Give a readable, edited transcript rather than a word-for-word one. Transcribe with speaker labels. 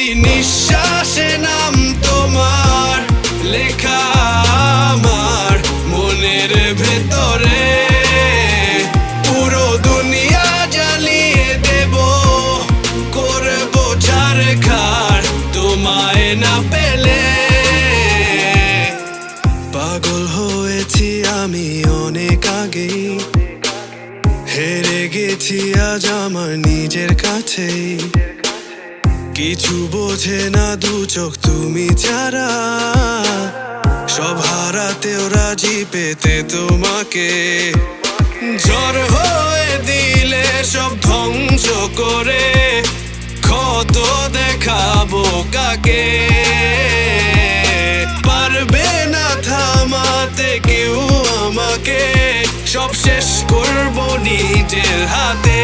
Speaker 1: প্রতি নিঃশ্বাসে নাম তোমার লেখা আমার মনের ভেতরে। পুরো দুনিয়া জ্বালিয়ে দেব, করবো ছারখার তোমায় না পেলে। পাগল হয়েছি আমি অনেক আগেই, হেরে গেছি আজ আমার নিজের কাছেই। কিছু বোঝে না দু চোখ তুমি ছাড়া, সব হারাতেও রাজি পেতে তোমাকে। ঝড় হয়ে দিলে সব ধ্বংস করে ক্ষত দেখাবো কাকে। পারবে না থামাতে কেউ আমাকে, সব শেষ করবো নিজের হাতে।